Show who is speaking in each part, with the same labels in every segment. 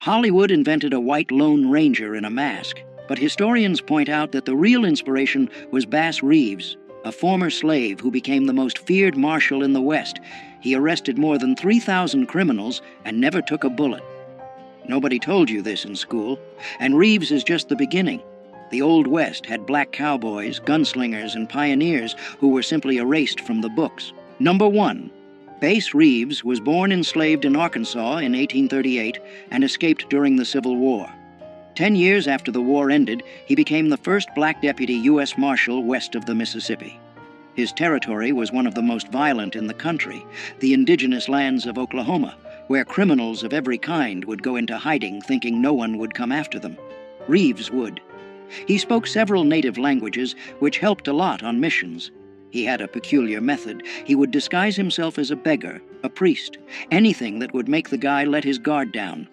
Speaker 1: Hollywood invented a white Lone Ranger in a mask, but historians point out that the real inspiration was Bass Reeves, a former slave who became the most feared marshal in the West. He arrested more than 3,000 criminals and never took a bullet. Nobody told you this in school, and Reeves is just the beginning. The Old West had black cowboys, gunslingers, and pioneers who were simply erased from the books. Number 1. Bass Reeves was born enslaved in Arkansas in 1838 and escaped during the Civil War. 10 years after the war ended, he became the first black deputy U.S. Marshal west of the Mississippi. His territory was one of the most violent in the country, the indigenous lands of Oklahoma, where criminals of every kind would go into hiding thinking no one would come after them. Reeves would. He spoke several native languages, which helped a lot on missions. He had a peculiar method. He would disguise himself as a beggar, a priest, anything that would make the guy let his guard down.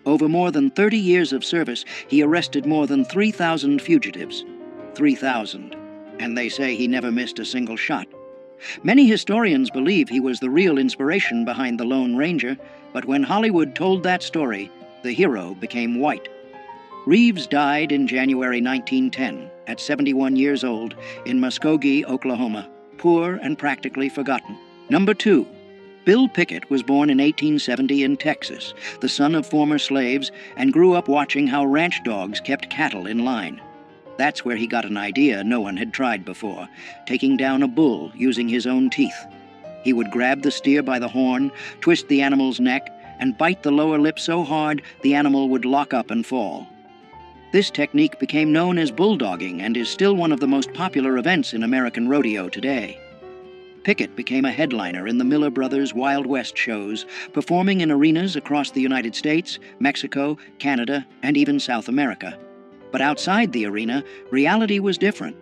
Speaker 1: Over more than 30 years of service, he arrested more than 3,000 fugitives. 3,000. And they say he never missed a single shot. Many historians believe he was the real inspiration behind the Lone Ranger, but when Hollywood told that story, the hero became white. Reeves died in January 1910, at 71 years old, in Muskogee, Oklahoma, poor and practically forgotten. Number 2. Bill Pickett was born in 1870 in Texas, the son of former slaves, and grew up watching how ranch dogs kept cattle in line. That's where he got an idea no one had tried before, taking down a bull using his own teeth. He would grab the steer by the horn, twist the animal's neck, and bite the lower lip so hard the animal would lock up and fall. This technique became known as bulldogging and is still one of the most popular events in American rodeo today. Pickett became a headliner in the Miller Brothers Wild West shows, performing in arenas across the United States, Mexico, Canada, and even South America. But outside the arena, reality was different.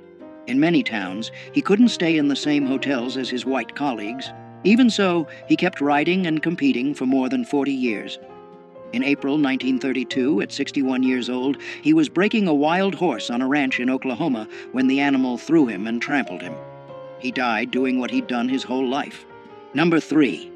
Speaker 1: In many towns, he couldn't stay in the same hotels as his white colleagues. Even so, he kept riding and competing for more than 40 years. In April 1932, at 61 years old, he was breaking a wild horse on a ranch in Oklahoma when the animal threw him and trampled him. He died doing what he'd done his whole life. Number 3.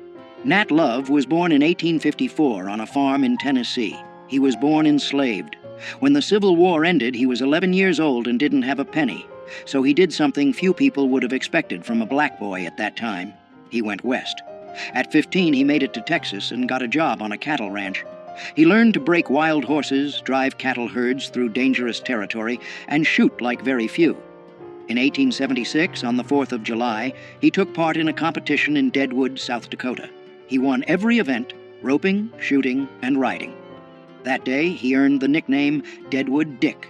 Speaker 1: Nat Love was born in 1854 on a farm in Tennessee. He was born enslaved. When the Civil War ended, he was 11 years old and didn't have a penny, so he did something few people would have expected from a black boy at that time. He went west. At 15, he made it to Texas and got a job on a cattle ranch. He learned to break wild horses, drive cattle herds through dangerous territory, and shoot like very few. In 1876, on the 4th of July, he took part in a competition in Deadwood, South Dakota. He won every event, roping, shooting, and riding. That day, he earned the nickname Deadwood Dick.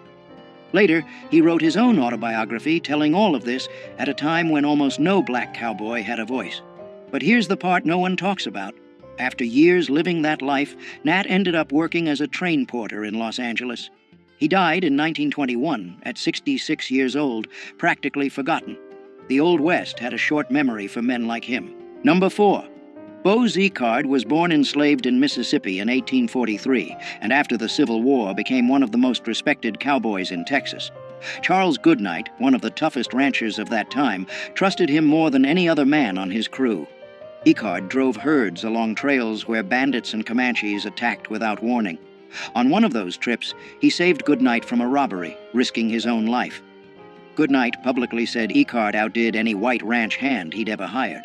Speaker 1: Later, he wrote his own autobiography telling all of this at a time when almost no black cowboy had a voice. But here's the part no one talks about. After years living that life, Nat ended up working as a train porter in Los Angeles. He died in 1921 at 66 years old, practically forgotten. The Old West had a short memory for men like him. Number 4. Bo Zickard was born enslaved in Mississippi in 1843, and after the Civil War became one of the most respected cowboys in Texas. Charles Goodnight, one of the toughest ranchers of that time, trusted him more than any other man on his crew. Zickard drove herds along trails where bandits and Comanches attacked without warning. On one of those trips, he saved Goodnight from a robbery, risking his own life. Goodnight publicly said Zickard outdid any white ranch hand he'd ever hired.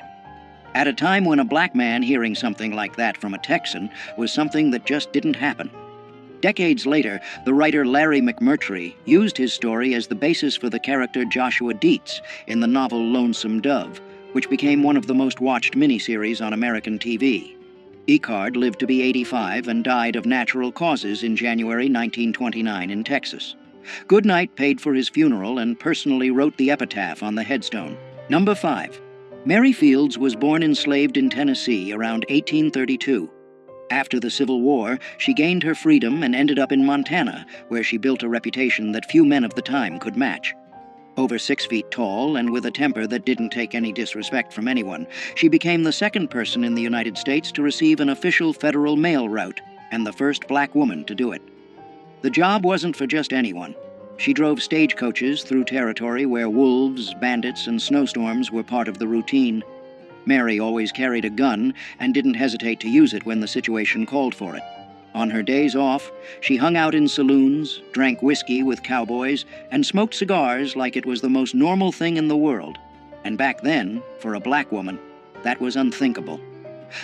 Speaker 1: At a time when a black man hearing something like that from a Texan was something that just didn't happen. Decades later, the writer Larry McMurtry used his story as the basis for the character Joshua Dietz in the novel Lonesome Dove, which became one of the most watched miniseries on American TV. Zickard lived to be 85 and died of natural causes in January 1929 in Texas. Goodnight paid for his funeral and personally wrote the epitaph on the headstone. Number 5. Mary Fields was born enslaved in Tennessee around 1832. After the Civil War, she gained her freedom and ended up in Montana, where she built a reputation that few men of the time could match. Over 6 feet tall and with a temper that didn't take any disrespect from anyone, she became the second person in the United States to receive an official federal mail route, and the first black woman to do it. The job wasn't for just anyone. She drove stagecoaches through territory where wolves, bandits, and snowstorms were part of the routine. Mary always carried a gun and didn't hesitate to use it when the situation called for it. On her days off, she hung out in saloons, drank whiskey with cowboys, and smoked cigars like it was the most normal thing in the world. And back then, for a black woman, that was unthinkable.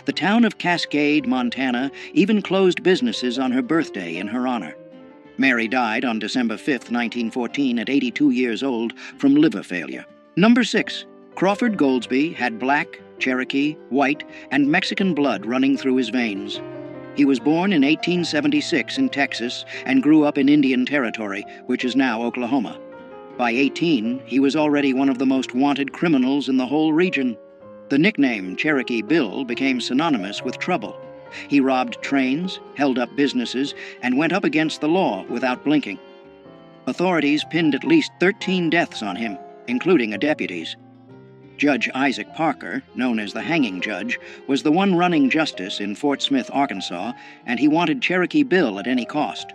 Speaker 1: The town of Cascade, Montana, even closed businesses on her birthday in her honor. Mary died on December 5, 1914, at 82 years old from liver failure. Number 6. Crawford Goldsby had black, Cherokee, white, and Mexican blood running through his veins. He was born in 1876 in Texas and grew up in Indian Territory, which is now Oklahoma. By 18, he was already one of the most wanted criminals in the whole region. The nickname Cherokee Bill became synonymous with trouble. He robbed trains, held up businesses, and went up against the law without blinking. Authorities pinned at least 13 deaths on him, including a deputy's. Judge Isaac Parker, known as the hanging judge, was the one running justice in Fort Smith, Arkansas, and he wanted Cherokee Bill at any cost.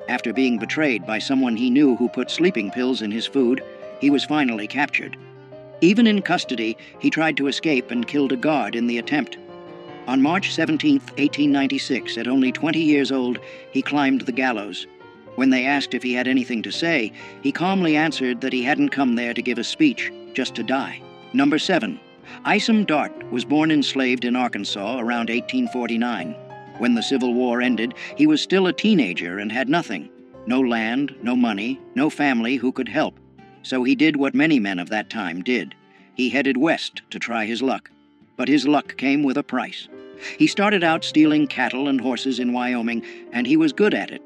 Speaker 1: After being betrayed by someone he knew who put sleeping pills in his food, he was finally captured. Even in custody, he tried to escape and killed a guard in the attempt. On March 17, 1896, at only 20 years old, he climbed the gallows. When they asked if he had anything to say, he calmly answered that he hadn't come there to give a speech, just to die. Number 7. Isom Dart was born enslaved in Arkansas around 1849. When the Civil War ended, he was still a teenager and had nothing. No land, no money, no family who could help. So he did what many men of that time did. He headed west to try his luck. But his luck came with a price. He started out stealing cattle and horses in Wyoming, and he was good at it.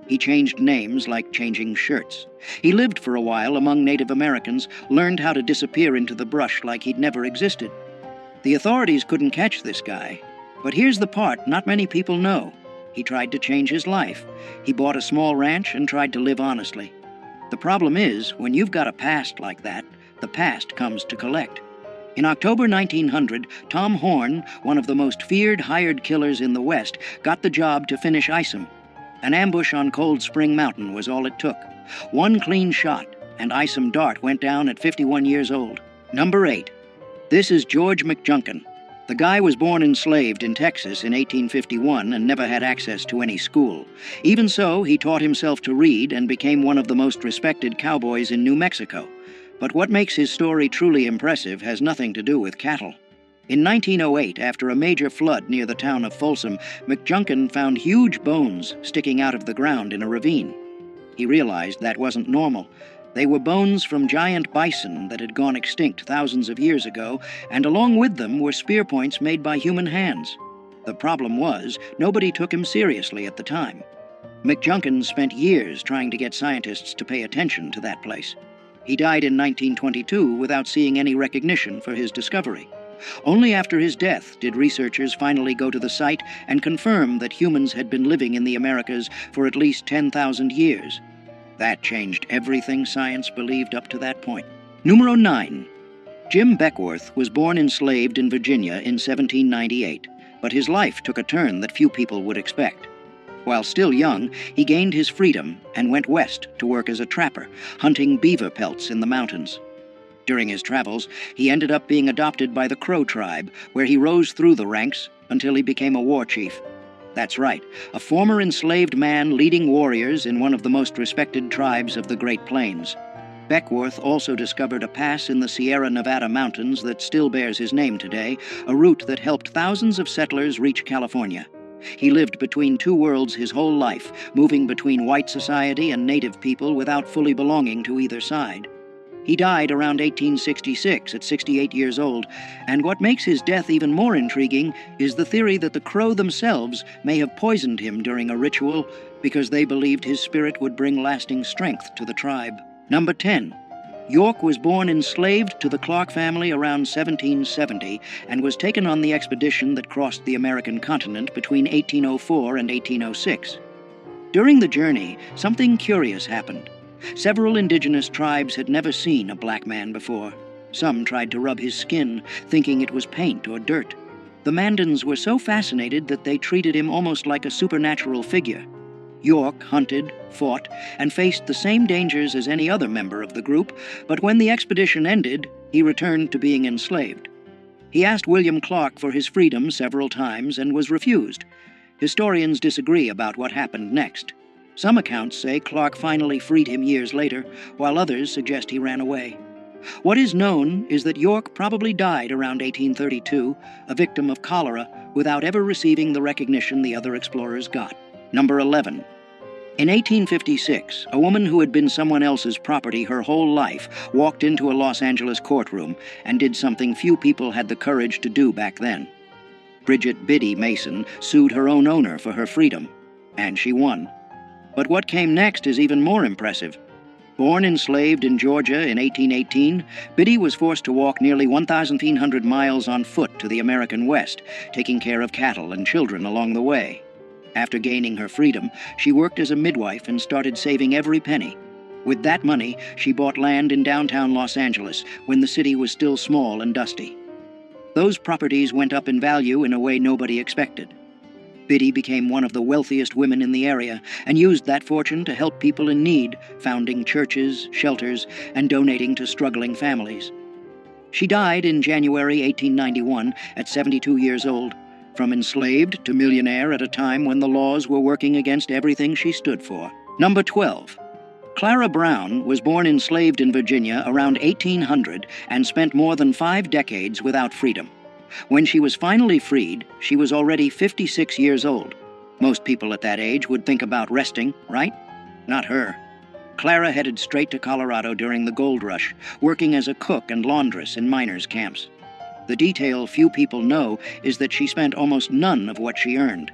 Speaker 1: He changed names like changing shirts. He lived for a while among Native Americans, learned how to disappear into the brush like he'd never existed. The authorities couldn't catch this guy. But here's the part not many people know. He tried to change his life. He bought a small ranch and tried to live honestly. The problem is, when you've got a past like that, the past comes to collect. In October 1900, Tom Horn, one of the most feared hired killers in the West, got the job to finish Isom. An ambush on Cold Spring Mountain was all it took. One clean shot, and Isom Dart went down at 51 years old. Number 8. This is George McJunkin. The guy was born enslaved in Texas in 1851 and never had access to any school. Even so, he taught himself to read and became one of the most respected cowboys in New Mexico. But what makes his story truly impressive has nothing to do with cattle. In 1908, after a major flood near the town of Folsom, McJunkin found huge bones sticking out of the ground in a ravine. He realized that wasn't normal. They were bones from giant bison that had gone extinct thousands of years ago, and along with them were spear points made by human hands. The problem was, nobody took him seriously at the time. McJunkin spent years trying to get scientists to pay attention to that place. He died in 1922 without seeing any recognition for his discovery. Only after his death did researchers finally go to the site and confirm that humans had been living in the Americas for at least 10,000 years. That changed everything science believed up to that point. Numero 9. Jim Beckworth was born enslaved in Virginia in 1798, but his life took a turn that few people would expect. While still young, he gained his freedom and went west to work as a trapper, hunting beaver pelts in the mountains. During his travels, he ended up being adopted by the Crow tribe, where he rose through the ranks until he became a war chief. That's right, a former enslaved man leading warriors in one of the most respected tribes of the Great Plains. Beckworth also discovered a pass in the Sierra Nevada mountains that still bears his name today, a route that helped thousands of settlers reach California. He lived between two worlds his whole life, moving between white society and native people without fully belonging to either side. He died around 1866 at 68 years old, and what makes his death even more intriguing is the theory that the Crow themselves may have poisoned him during a ritual because they believed his spirit would bring lasting strength to the tribe. Number 10. York was born enslaved to the Clark family around 1770 and was taken on the expedition that crossed the American continent between 1804 and 1806. During the journey, something curious happened. Several indigenous tribes had never seen a black man before. Some tried to rub his skin, thinking it was paint or dirt. The Mandans were so fascinated that they treated him almost like a supernatural figure. York hunted, fought, and faced the same dangers as any other member of the group, but when the expedition ended, he returned to being enslaved. He asked William Clark for his freedom several times and was refused. Historians disagree about what happened next. Some accounts say Clark finally freed him years later, while others suggest he ran away. What is known is that York probably died around 1832, a victim of cholera, without ever receiving the recognition the other explorers got. Number 11. In 1856, a woman who had been someone else's property her whole life walked into a Los Angeles courtroom and did something few people had the courage to do back then. Bridget Biddy Mason sued her own owner for her freedom, and she won. But what came next is even more impressive. Born enslaved in Georgia in 1818, Biddy was forced to walk nearly 1,500 miles on foot to the American West, taking care of cattle and children along the way. After gaining her freedom, she worked as a midwife and started saving every penny. With that money, she bought land in downtown Los Angeles when the city was still small and dusty. Those properties went up in value in a way nobody expected. Biddy became one of the wealthiest women in the area and used that fortune to help people in need, founding churches, shelters, and donating to struggling families. She died in January 1891 at 72 years old, from enslaved to millionaire at a time when the laws were working against everything she stood for. Number 12. Clara Brown was born enslaved in Virginia around 1800 and spent more than 5 decades without freedom. When she was finally freed, she was already 56 years old. Most people at that age would think about resting, right? Not her. Clara headed straight to Colorado during the gold rush, working as a cook and laundress in miners' camps. The detail few people know is that she spent almost none of what she earned.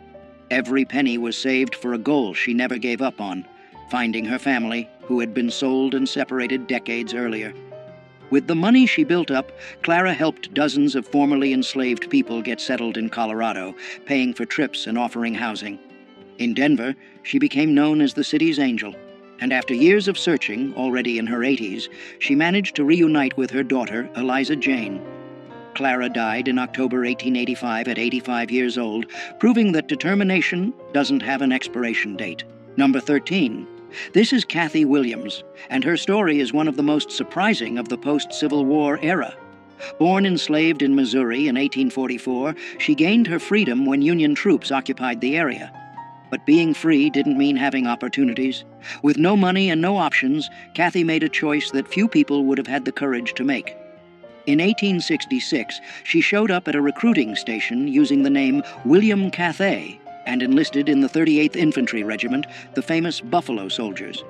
Speaker 1: Every penny was saved for a goal she never gave up on, finding her family, who had been sold and separated decades earlier. With the money she built up, Clara helped dozens of formerly enslaved people get settled in Colorado, paying for trips and offering housing. In Denver, she became known as the city's angel, and after years of searching, already in her 80s, she managed to reunite with her daughter, Eliza Jane. Clara died in October 1885 at 85 years old, proving that determination doesn't have an expiration date. Number 13. This is Kathy Williams, and her story is one of the most surprising of the post-Civil War era. Born enslaved in Missouri in 1844, she gained her freedom when Union troops occupied the area. But being free didn't mean having opportunities. With no money and no options, Kathy made a choice that few people would have had the courage to make. In 1866, she showed up at a recruiting station using the name William Cathay, and enlisted in the 38th Infantry Regiment, the famous Buffalo Soldiers.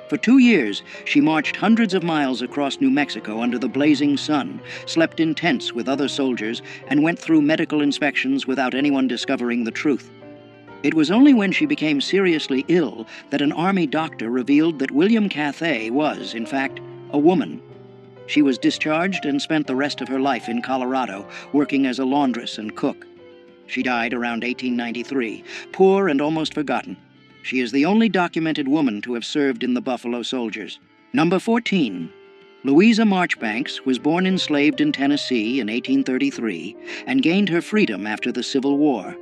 Speaker 1: For 2 years, she marched hundreds of miles across New Mexico under the blazing sun, slept in tents with other soldiers, and went through medical inspections without anyone discovering the truth. It was only when she became seriously ill that an Army doctor revealed that William Cathay was, in fact, a woman. She was discharged and spent the rest of her life in Colorado, working as a laundress and cook. She died around 1893, poor and almost forgotten. She is the only documented woman to have served in the Buffalo Soldiers. Number 14. Louisa Marchbanks was born enslaved in Tennessee in 1833 and gained her freedom after the Civil War.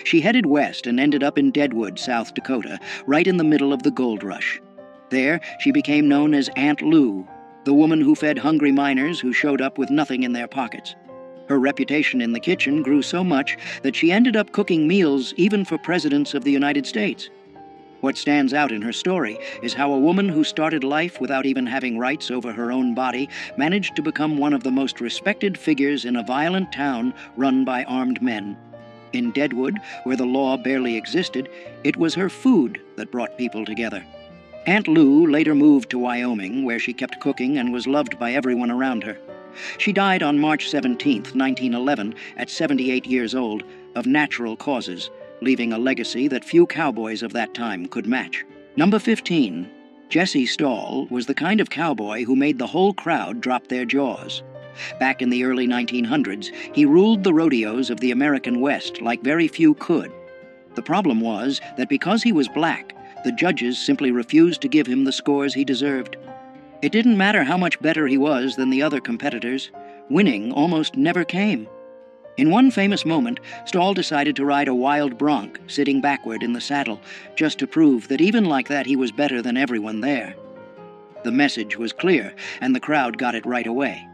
Speaker 1: She headed west and ended up in Deadwood, South Dakota, right in the middle of the gold rush. There, she became known as Aunt Lou, the woman who fed hungry miners who showed up with nothing in their pockets. Her reputation in the kitchen grew so much that she ended up cooking meals even for presidents of the United States. What stands out in her story is how a woman who started life without even having rights over her own body managed to become one of the most respected figures in a violent town run by armed men. In Deadwood, where the law barely existed, it was her food that brought people together. Aunt Lou later moved to Wyoming, where she kept cooking and was loved by everyone around her. She died on March 17, 1911, at 78 years old, of natural causes, leaving a legacy that few cowboys of that time could match. Number 15. Jesse Stahl was the kind of cowboy who made the whole crowd drop their jaws. Back in the early 1900s, he ruled the rodeos of the American West like very few could. The problem was that because he was black, the judges simply refused to give him the scores he deserved. It didn't matter how much better he was than the other competitors. Winning almost never came. In one famous moment, Stahl decided to ride a wild bronc, sitting backward in the saddle, just to prove that even like that he was better than everyone there. The message was clear, and the crowd got it right away.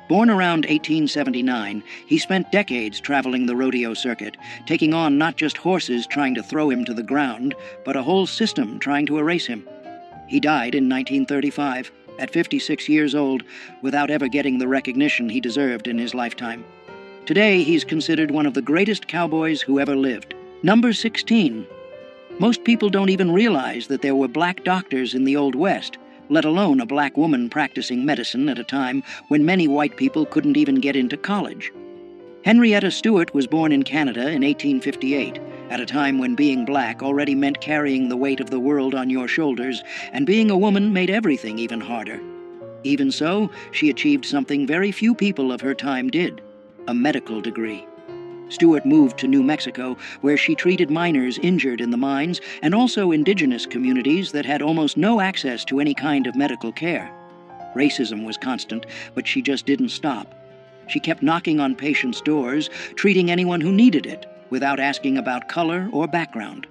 Speaker 1: Born around 1879, he spent decades traveling the rodeo circuit, taking on not just horses trying to throw him to the ground, but a whole system trying to erase him. He died in 1935, at 56 years old, without ever getting the recognition he deserved in his lifetime. Today, he's considered one of the greatest cowboys who ever lived. Number 16. Most people don't even realize that there were black doctors in the Old West, let alone a black woman practicing medicine at a time when many white people couldn't even get into college. Henrietta Stewart was born in Canada in 1858, at a time when being black already meant carrying the weight of the world on your shoulders, and being a woman made everything even harder. Even so, she achieved something very few people of her time did: a medical degree. Stewart moved to New Mexico, where she treated miners injured in the mines and also indigenous communities that had almost no access to any kind of medical care. Racism was constant, but she just didn't stop. She kept knocking on patients' doors, treating anyone who needed it, without asking about color or background.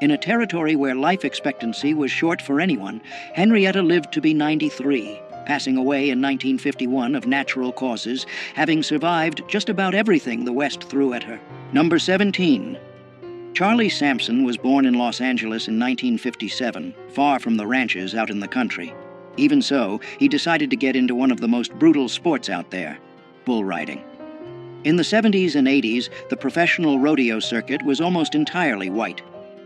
Speaker 1: In a territory where life expectancy was short for anyone, Henrietta lived to be 93, passing away in 1951 of natural causes, having survived just about everything the West threw at her. Number 17. Charlie Sampson was born in Los Angeles in 1957, far from the ranches out in the country. Even so, he decided to get into one of the most brutal sports out there: bull riding. In the 70s and 80s, the professional rodeo circuit was almost entirely white.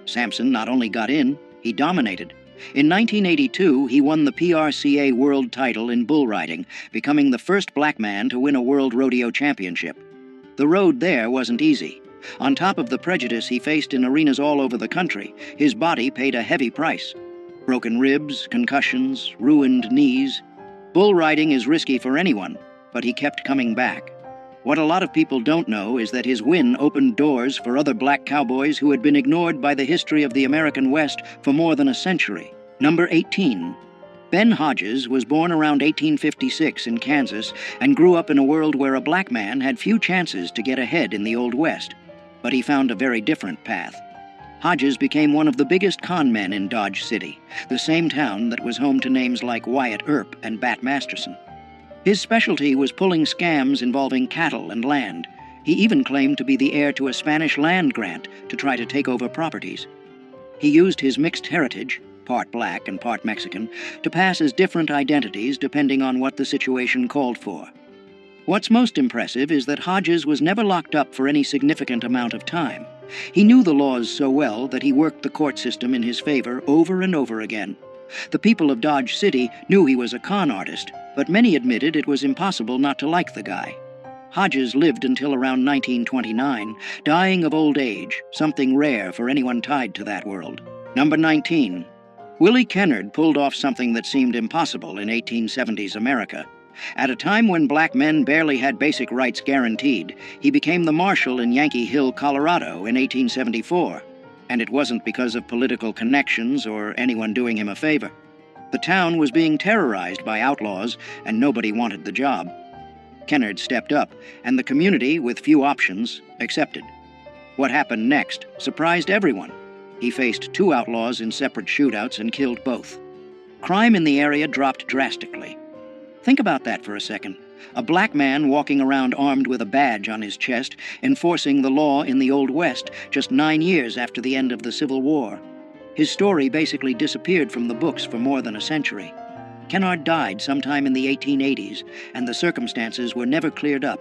Speaker 1: Sampson not only got in, he dominated. In 1982, he won the PRCA world title in bull riding, becoming the first black man to win a world rodeo championship. The road there wasn't easy. On top of the prejudice he faced in arenas all over the country, his body paid a heavy price. Broken ribs, concussions, ruined knees. Bull riding is risky for anyone, but he kept coming back. What a lot of people don't know is that his win opened doors for other black cowboys who had been ignored by the history of the American West for more than a century. Number 18. Ben Hodges was born around 1856 in Kansas and grew up in a world where a black man had few chances to get ahead in the Old West. But he found a very different path. Hodges became one of the biggest con men in Dodge City, the same town that was home to names like Wyatt Earp and Bat Masterson. His specialty was pulling scams involving cattle and land. He even claimed to be the heir to a Spanish land grant to try to take over properties. He used his mixed heritage, part black and part Mexican, to pass as different identities depending on what the situation called for. What's most impressive is that Hodges was never locked up for any significant amount of time. He knew the laws so well that he worked the court system in his favor over and over again. The people of Dodge City knew he was a con artist, but many admitted it was impossible not to like the guy. Hodges lived until around 1929, dying of old age, something rare for anyone tied to that world. Number 19. Willie Kennard pulled off something that seemed impossible in 1870s America. At a time when black men barely had basic rights guaranteed, he became the marshal in Yankee Hill, Colorado in 1874. And it wasn't because of political connections or anyone doing him a favor. The town was being terrorized by outlaws, and nobody wanted the job. Kennard stepped up, and the community, with few options, accepted. What happened next surprised everyone. He faced 2 outlaws in separate shootouts and killed both. Crime in the area dropped drastically. Think about that for a second. A black man walking around armed with a badge on his chest, enforcing the law in the Old West just 9 years after the end of the Civil War. His story basically disappeared from the books for more than a century. Kennard died sometime in the 1880s, and the circumstances were never cleared up.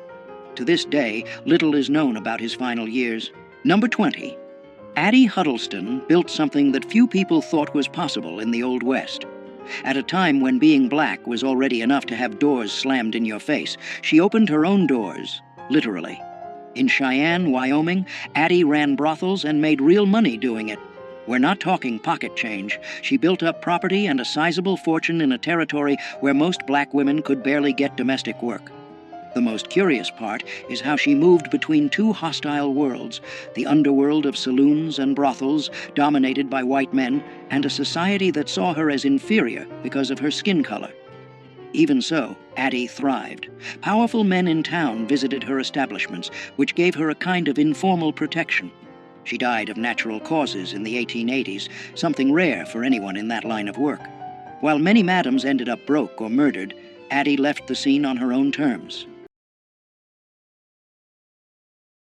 Speaker 1: To this day, little is known about his final years. Number 20. Addie Huddleston built something that few people thought was possible in the Old West. At a time when being black was already enough to have doors slammed in your face, she opened her own doors, literally. In Cheyenne, Wyoming, Addie ran brothels and made real money doing it. We're not talking pocket change. She built up property and a sizable fortune in a territory where most black women could barely get domestic work. The most curious part is how she moved between 2 hostile worlds, the underworld of saloons and brothels dominated by white men, and a society that saw her as inferior because of her skin color. Even so, Addie thrived. Powerful men in town visited her establishments, which gave her a kind of informal protection. She died of natural causes in the 1880s, something rare for anyone in that line of work. While many madams ended up broke or murdered, Addie left the scene on her own terms.